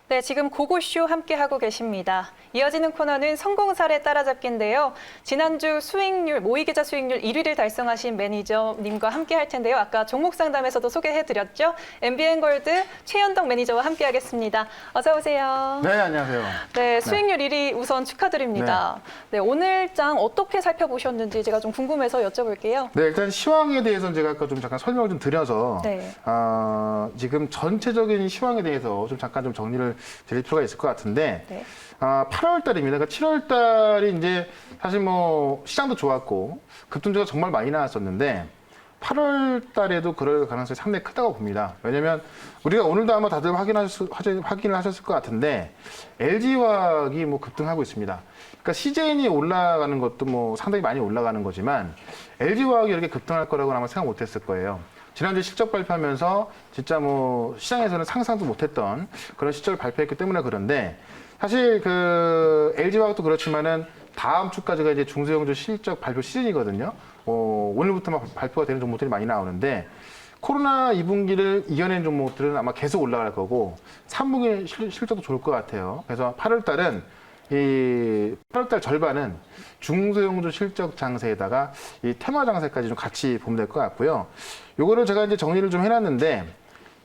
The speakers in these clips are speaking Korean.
네, 지금 고고쇼 함께하고 계십니다. 이어지는 코너는 성공 사례 따라잡기인데요. 지난주 수익률, 모의계좌 수익률 1위를 달성하신 매니저님과 함께할 텐데요. 아까 종목 상담에서도 소개해드렸죠. MBN골드 최현덕 매니저와 함께하겠습니다. 어서 오세요. 네, 안녕하세요. 네, 수익률 1위 우선 축하드립니다. 네, 오늘 장 어떻게 살펴보셨는지 제가 좀 궁금해서 여쭤볼게요. 네, 일단 시황에 대해서는 제가 아까 좀 잠깐 설명을 좀 드려서 네. 지금 전체적인 시황에 대해서 좀 잠깐 좀 정리를 드릴 필요가 있을 것 같은데 네. 8월 달입니다. 그러니까 7월 달이 이제 사실 뭐 시장도 좋았고 급등주가 정말 많이 나왔었는데 8월 달에도 그럴 가능성이 상당히 크다고 봅니다. 왜냐면 우리가 오늘도 아마 다들 확인을 하셨을 것 같은데 LG화학이 뭐 급등하고 있습니다. 그러니까 CJN이 올라가는 것도 뭐 상당히 많이 올라가는 거지만 LG화학이 이렇게 급등할 거라고는 아마 생각 못 했을 거예요. 지난주 실적 발표하면서 진짜 뭐 시장에서는 상상도 못했던 그런 실적을 발표했기 때문에 그런데 사실 그 LG화학도 그렇지만은 다음 주까지가 이제 중소형주 실적 발표 시즌이거든요. 오늘부터 발표가 되는 종목들이 많이 나오는데 코로나 2분기를 이겨낸 종목들은 아마 계속 올라갈 거고 3분기 실적도 좋을 것 같아요. 그래서 8월 달은 이 8월 달 절반은 중소형주 실적 장세에다가 이 테마 장세까지 좀 같이 보면 될 것 같고요. 요거를 제가 이제 정리를 좀 해놨는데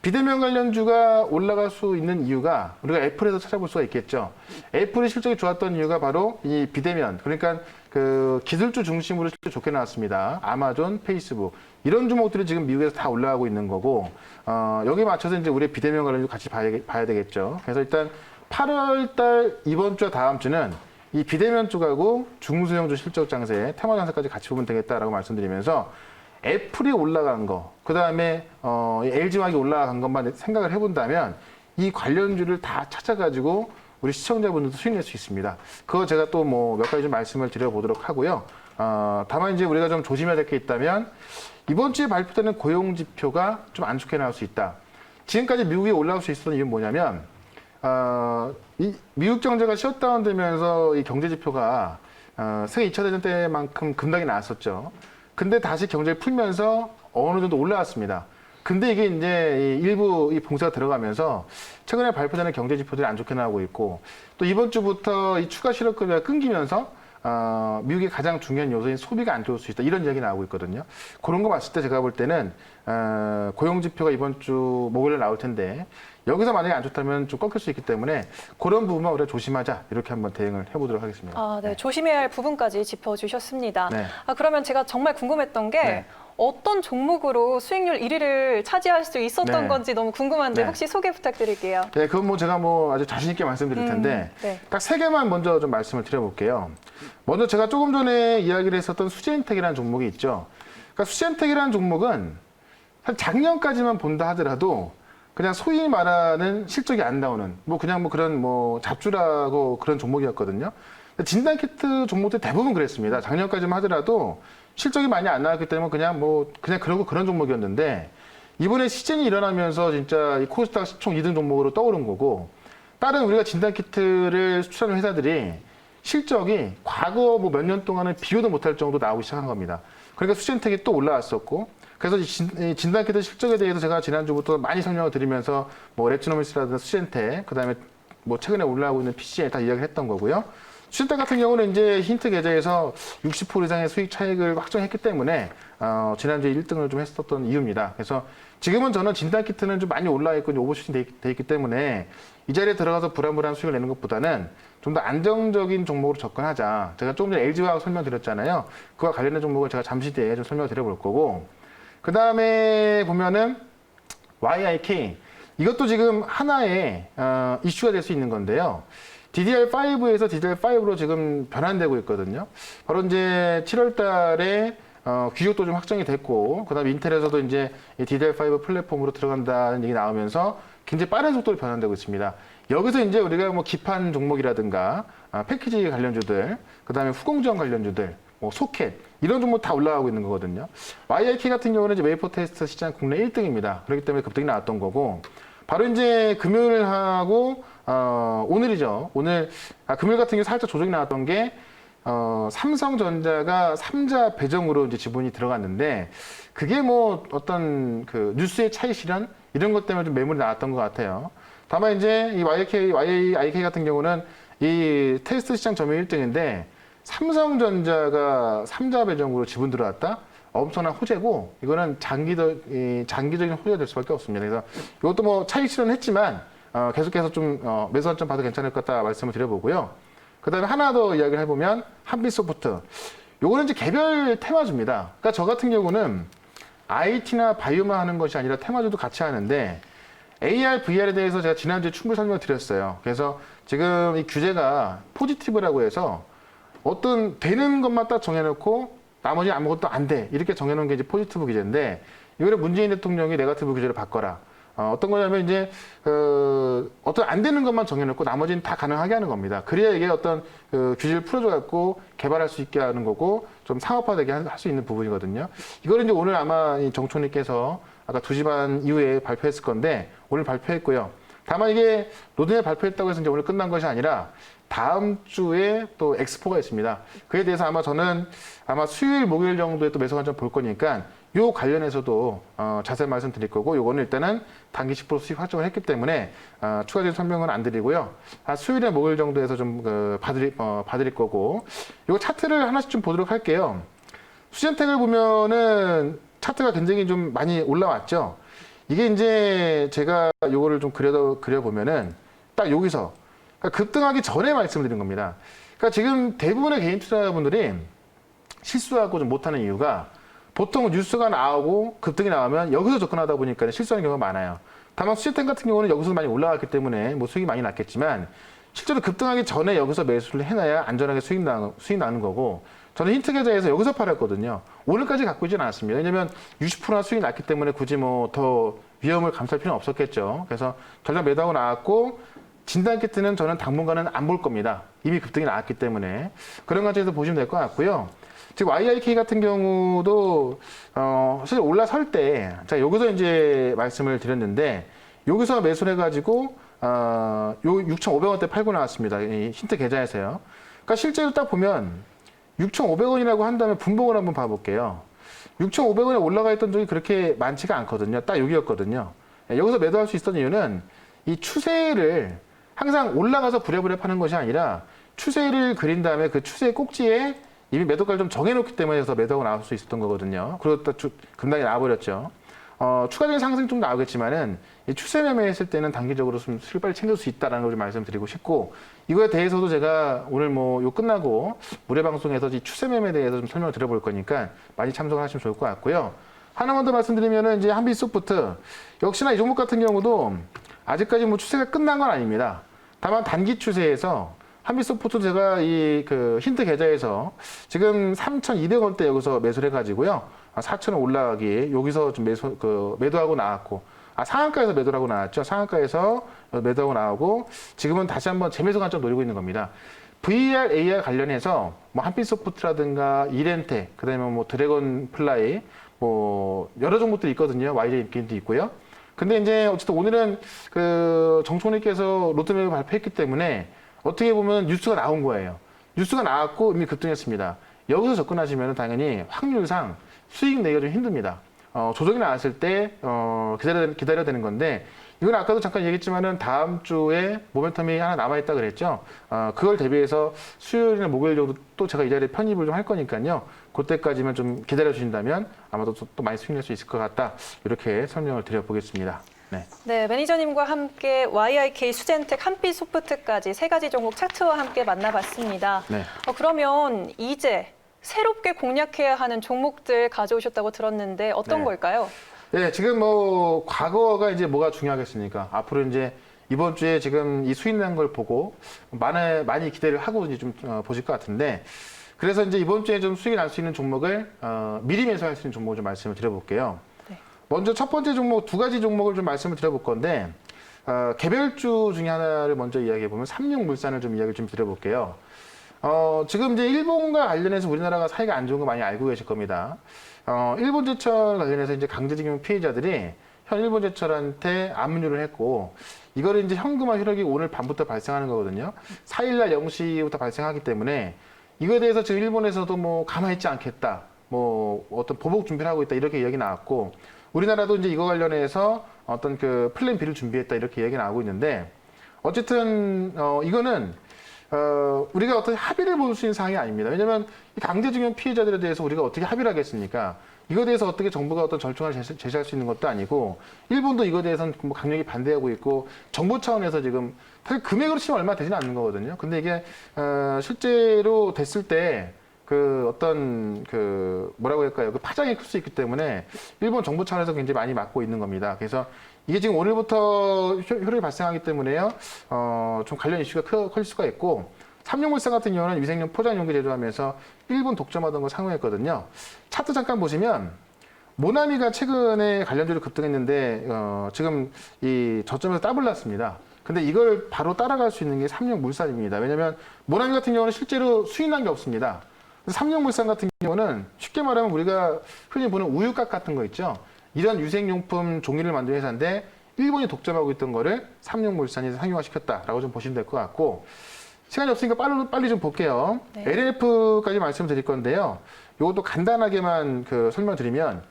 비대면 관련주가 올라갈 수 있는 이유가 우리가 애플에서 찾아볼 수가 있겠죠. 애플이 실적이 좋았던 이유가 바로 이 비대면, 그러니까 그 기술주 중심으로 실적 좋게 나왔습니다. 아마존, 페이스북 이런 종목들이 지금 미국에서 다 올라가고 있는 거고 여기에 맞춰서 이제 우리 비대면 관련주 같이 봐야 되겠죠. 그래서 일단 8월 달 이번 주와 다음 주는 이 비대면 쪽하고 중소형주 실적 장세, 테마 장세까지 같이 보면 되겠다라고 말씀드리면서 애플이 올라간 거, 그 다음에 LG화학이 올라간 것만 생각을 해본다면 이 관련주를 다 찾아가지고 우리 시청자분들도 수익 낼 수 있습니다. 그거 제가 또 뭐 몇 가지 좀 말씀을 드려보도록 하고요. 다만 이제 우리가 좀 조심해야 될 게 있다면 이번 주에 발표되는 고용 지표가 좀 안 좋게 나올 수 있다. 지금까지 미국이 올라올 수 있었던 이유는 뭐냐면 이 미국 경제가 셧다운되면서 이 경제 지표가 세계 2차 대전 때만큼 급락이 나왔었죠. 근데 다시 경제를 풀면서 어느 정도 올라왔습니다. 근데 이게 이제 일부 이 봉쇄가 들어가면서 최근에 발표되는 경제 지표들이 안 좋게 나오고 있고 또 이번 주부터 이 추가 실업급여가 끊기면서 미국의 가장 중요한 요소인 소비가 안 좋을 수 있다. 이런 이야기 나오고 있거든요. 그런 거 봤을 때 제가 볼 때는 고용 지표가 이번 주 목요일에 나올 텐데 여기서 만약에 안 좋다면 좀 꺾일 수 있기 때문에 그런 부분만 우리가 조심하자 이렇게 한번 대응을 해보도록 하겠습니다. 네. 조심해야 할 부분까지 짚어주셨습니다. 네. 그러면 제가 정말 궁금했던 게 네. 어떤 종목으로 수익률 1위를 차지할 수 있었던 네. 건지 너무 궁금한데 네. 혹시 소개 부탁드릴게요. 네, 그건 뭐 제가 뭐 아주 자신 있게 말씀드릴 텐데 네. 딱 세 개만 먼저 좀 말씀을 드려볼게요. 먼저 제가 조금 전에 이야기를 했었던 수제인텍이라는 종목이 있죠. 그러니까 수제인텍이라는 종목은 한 작년까지만 본다 하더라도 그냥 소위 말하는 실적이 안 나오는 뭐 그냥 뭐 그런 뭐 잡주라고 그런 종목이었거든요. 진단키트 종목들 대부분 그랬습니다. 작년까지만 하더라도 실적이 많이 안 나왔기 때문에 그냥 그러고 그런 종목이었는데 이번에 시즌이 일어나면서 진짜 이 코스닥 시총 2등 종목으로 떠오른 거고 다른 우리가 진단키트를 수출하는 회사들이 실적이 과거 뭐 몇 년 동안은 비교도 못할 정도 나오기 시작한 겁니다. 그러니까 수젠텍이 또 올라왔었고 그래서 이 진단키트 실적에 대해서 제가 지난주부터 많이 설명을 드리면서 뭐 랩지노미스라든지 수젠텍 그다음에 뭐 최근에 올라오고 있는 PC에 다 이야기를 했던 거고요. 수젠텍 같은 경우는 이제 힌트 계좌에서 60% 이상의 수익 차익을 확정했기 때문에 지난주에 1등을 좀 했었던 이유입니다. 그래서 지금은 저는 진단키트는 좀 많이 올라 있고 오버슈팅 돼 있기 때문에 이 자리에 들어가서 불안불안 수익을 내는 것보다는 좀 더 안정적인 종목으로 접근하자. 제가 조금 전에 LG화학 설명드렸잖아요. 그와 관련된 종목을 제가 잠시 뒤에 좀 설명드려 볼 거고 그 다음에 보면은 YIK 이것도 지금 하나의 이슈가 될 수 있는 건데요. DDR5에서 DDR5로 지금 변환되고 있거든요. 바로 이제 7월 달에 규격도 좀 확정이 됐고, 그 다음에 인텔에서도 이제 DDR5 플랫폼으로 들어간다는 얘기 나오면서 굉장히 빠른 속도로 변환되고 있습니다. 여기서 이제 우리가 뭐 기판 종목이라든가 패키지 관련주들, 그 다음에 후공정 관련주들, 뭐 소켓 이런 종목 다 올라가고 있는 거거든요. YIK 같은 경우는 이제 웨이퍼 테스트 시장 국내 1등입니다. 그렇기 때문에 급등이 나왔던 거고, 바로 이제 금요일하고 오늘이죠. 오늘 금요일 같은 경우 살짝 조정이 나왔던 게 삼성전자가 3자 배정으로 이제 지분이 들어갔는데 그게 뭐 어떤 그 뉴스의 차익 실현 이런 것 때문에 좀 매물이 나왔던 것 같아요. 다만 이제 이 YIK 같은 경우는 이 테스트 시장 점유율 1등인데 삼성전자가 3자 배정으로 지분 들어왔다? 엄청난 호재고 이거는 장기적인 호재가 될 수밖에 없습니다. 그래서 이것도 뭐 차익 실현했지만 계속해서 좀 매수 관점 봐도 괜찮을 것 같다 말씀을 드려보고요. 그다음에 하나 더 이야기를 해보면 한빛소프트. 요거는 이제 개별 테마주입니다. 그러니까 저 같은 경우는 IT나 바이오만 하는 것이 아니라 테마주도 같이 하는데 AR, VR에 대해서 제가 지난주에 충분히 설명을 드렸어요. 그래서 지금 이 규제가 포지티브라고 해서 어떤 되는 것만 딱 정해놓고 나머지 아무것도 안 돼. 이렇게 정해놓은 게 이제 포지티브 규제인데 이거를 문재인 대통령이 네거티브 규제를 바꿔라. 어떤 거냐면 이제 어떤 안 되는 것만 정해놓고 나머지는 다 가능하게 하는 겁니다. 그래야 이게 어떤 규제를 풀어줘 갖고 개발할 수 있게 하는 거고 좀 상업화되게 할 수 있는 부분이거든요. 이거를 이제 오늘 아마 이 정총리께서 아까 2시 반 이후에 발표했을 건데 오늘 발표했고요. 다만 이게 로드맵 발표했다고 해서 이제 오늘 끝난 것이 아니라 다음 주에 또 엑스포가 있습니다. 그에 대해서 아마 저는 수요일, 목요일 정도에 또 매수 관점 볼 거니까 요 관련해서도 자세히 말씀드릴 거고 요거는 일단은 단기 10% 수익 확정을 했기 때문에 추가적인 설명은 안 드리고요. 수요일에 목요일 정도에서 좀 봐드릴 거고 요 차트를 하나씩 좀 보도록 할게요. 수젠텍을 보면은 차트가 굉장히 좀 많이 올라왔죠. 이게 이제 제가 요거를 좀 그려보면은 딱 여기서 그러니까 급등하기 전에 말씀을 드린 겁니다. 그러니까 지금 대부분의 개인 투자자분들이 실수하고 좀 못하는 이유가 보통 뉴스가 나오고 급등이 나오면 여기서 접근하다 보니까 실수하는 경우가 많아요. 다만 수제템 같은 경우는 여기서 많이 올라갔기 때문에 뭐 수익이 많이 났겠지만 실제로 급등하기 전에 여기서 매수를 해놔야 안전하게 수익 나는 거고 저는 힌트 계좌에서 여기서 팔았거든요. 오늘까지 갖고 있지는 않았습니다. 왜냐면 60%나 수익이 났기 때문에 굳이 뭐 더 위험을 감수할 필요는 없었겠죠. 그래서 전략 매도하고 나왔고 진단 키트는 저는 당분간은 안 볼 겁니다. 이미 급등이 나왔기 때문에 그런 관점에서 보시면 될 것 같고요. 지금 YIK 같은 경우도 사실 올라설 때 자 여기서 이제 말씀을 드렸는데 여기서 매수를 해가지고 요 6,500원대 팔고 나왔습니다. 이 힌트 계좌에서요. 그러니까 실제로 딱 보면 6,500원이라고 한다면 분봉을 한번 봐볼게요. 6,500원에 올라가 있던 적이 그렇게 많지가 않거든요. 딱 여기였거든요. 여기서 매도할 수 있었던 이유는 이 추세를 항상 올라가서 부랴부랴 파는 것이 아니라 추세를 그린 다음에 그 추세 꼭지에 이미 매도가를 좀 정해놓기 때문에 더 매도하고 나올 수 있었던 거거든요. 그러고 또 급락이 나와버렸죠. 추가적인 상승이 좀 나오겠지만은 이 추세 매매했을 때는 단기적으로 좀 수익 빨리 챙길 수 있다라는 걸 좀 말씀드리고 싶고 이거에 대해서도 제가 오늘 뭐 요 끝나고 무료 방송에서 이 추세 매매에 대해서 좀 설명을 드려볼 거니까 많이 참석을 하시면 좋을 것 같고요. 하나만 더 말씀드리면은 이제 한빛소프트 역시나 이 종목 같은 경우도 아직까지 뭐 추세가 끝난 건 아닙니다. 다만 단기 추세에서 한빛소프트 제가 이 힌트 계좌에서 지금 3,200원대 여기서 매수를 해가지고요. 4,000원 올라가기 여기서 좀 매도하고 나왔고 상한가에서 매도를 하고 나왔죠. 상한가에서 매도하고 나오고 지금은 다시 한번 재매수 관점 노리고 있는 겁니다. VR, AR 관련해서 뭐 한빛소프트라든가 이렌텍, 그다음에 뭐 드래곤 플라이, 뭐 여러 종목들이 있거든요. YJ 인finity 있고요. 근데 이제 어쨌든 오늘은 정총리께서 로드맵을 발표했기 때문에 어떻게 보면 뉴스가 나온 거예요. 뉴스가 나왔고 이미 급등했습니다. 여기서 접근하시면 당연히 확률상 수익 내기가 좀 힘듭니다. 조정이 나왔을 때 기다려야 되는 건데 이건 아까도 잠깐 얘기했지만은 다음 주에 모멘텀이 하나 남아있다 그랬죠. 그걸 대비해서 수요일이나 목요일 정도 또 제가 이 자리에 편입을 좀 할 거니까요. 그때까지만 좀 기다려 주신다면 아마도 또 많이 수익 낼 수 있을 것 같다. 이렇게 설명을 드려보겠습니다. 네, 매니저님과 함께 YIK, 수젠텍, 한빛소프트까지 세 가지 종목 차트와 함께 만나봤습니다. 네. 그러면 이제 새롭게 공략해야 하는 종목들 가져오셨다고 들었는데 어떤 걸까요? 네, 지금 뭐 과거가 이제 뭐가 중요하겠습니까? 앞으로 이제 이번 주에 지금 이 수익 난 걸 보고 많이 기대를 하고 이제 좀 보실 것 같은데 그래서 이제 이번 주에 좀 수익이 날 수 있는 종목을 미리 매수할 수 있는 종목을 좀 말씀을 드려볼게요. 먼저 첫 번째 종목 두 가지 종목을 좀 말씀을 드려볼 건데 개별주 중에 하나를 먼저 이야기해 보면 삼육물산을 좀 이야기를 좀 드려볼게요. 지금 이제 일본과 관련해서 우리나라가 사이가 안 좋은 거 많이 알고 계실 겁니다. 일본제철 관련해서 이제 강제징용 피해자들이 현 일본제철한테 압류를 했고 이거를 이제 현금화 효력이 오늘 밤부터 발생하는 거거든요. 4일날 0시부터 발생하기 때문에 이거에 대해서 지금 일본에서도 뭐 가만히 있지 않겠다. 뭐 어떤 보복 준비를 하고 있다 이렇게 이야기 나왔고 우리나라도 이제 이거 관련해서 어떤 그 플랜 B를 준비했다 이렇게 얘기가 나오고 있는데 어쨌든 이거는 우리가 어떤 합의를 볼 수 있는 사항이 아닙니다. 왜냐하면 이 강제징용 피해자들에 대해서 우리가 어떻게 합의를 하겠습니까? 이거에 대해서 어떻게 정부가 어떤 절충을 제시할 수 있는 것도 아니고 일본도 이거에 대해서는 뭐 강력히 반대하고 있고 정부 차원에서 지금 사실 금액으로 치면 얼마 되지는 않는 거거든요. 근데 이게 실제로 됐을 때 그 어떤 그 뭐라고 할까요? 그 파장이 클 수 있기 때문에 일본 정부 차원에서 굉장히 많이 막고 있는 겁니다. 그래서 이게 지금 오늘부터 효력이 발생하기 때문에요. 좀 관련 이슈가 커질 수가 있고 삼룡물산 같은 경우는 위생용 포장 용기 제조하면서 일본 독점하던 거 상호했거든요. 차트 잠깐 보시면 모나미가 최근에 관련주로 급등했는데 지금 이 저점에서 더블 났습니다. 근데 이걸 바로 따라갈 수 있는 게 삼룡물산입니다. 왜냐하면 모나미 같은 경우는 실제로 수익난 게 없습니다. 삼룡물산 같은 경우는 쉽게 말하면 우리가 흔히 보는 우유곽 같은 거 있죠. 이런 유생용품 종이를 만드는 회사인데 일본이 독점하고 있던 거를 삼룡물산이 상용화시켰다라고 좀 보시면 될 것 같고 시간이 없으니까 빨리 좀 볼게요. 네. LNF까지 말씀드릴 건데요. 이것도 간단하게만 설명드리면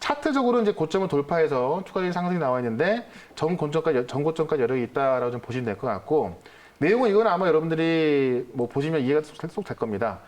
차트적으로 이제 고점을 돌파해서 추가적인 상승이 나와 있는데 전고점까지 여력이 있다라고 좀 보시면 될 것 같고 내용은 이건 아마 여러분들이 뭐 보시면 이해가 쏙 될 겁니다.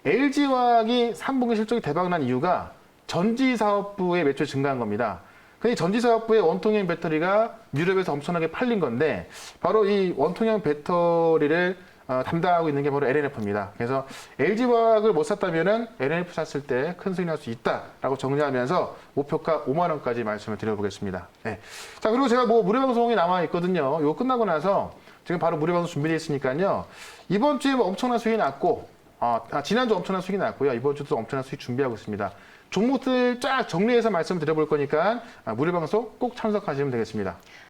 LG화학이 3분기 실적이 대박난 이유가 전지사업부의 매출이 증가한 겁니다. 근데 전지사업부의 원통형 배터리가 유럽에서 엄청나게 팔린 건데 바로 이 원통형 배터리를 담당하고 있는 게 바로 LNF입니다. 그래서 LG화학을 못 샀다면은 LNF 샀을 때 큰 수익 날 수 있다라고 정리하면서 목표가 5만 원까지 말씀을 드려보겠습니다. 네. 자 그리고 제가 뭐 무료방송이 남아 있거든요. 이거 끝나고 나서 지금 바로 무료방송 준비되어 있으니까요. 이번 주에 뭐 엄청난 수익이 났고 지난주 엄청난 수익이 났고요. 이번 주도 엄청난 수익 준비하고 있습니다. 종목들 쫙 정리해서 말씀을 드려볼 거니까 무료방송 꼭 참석하시면 되겠습니다.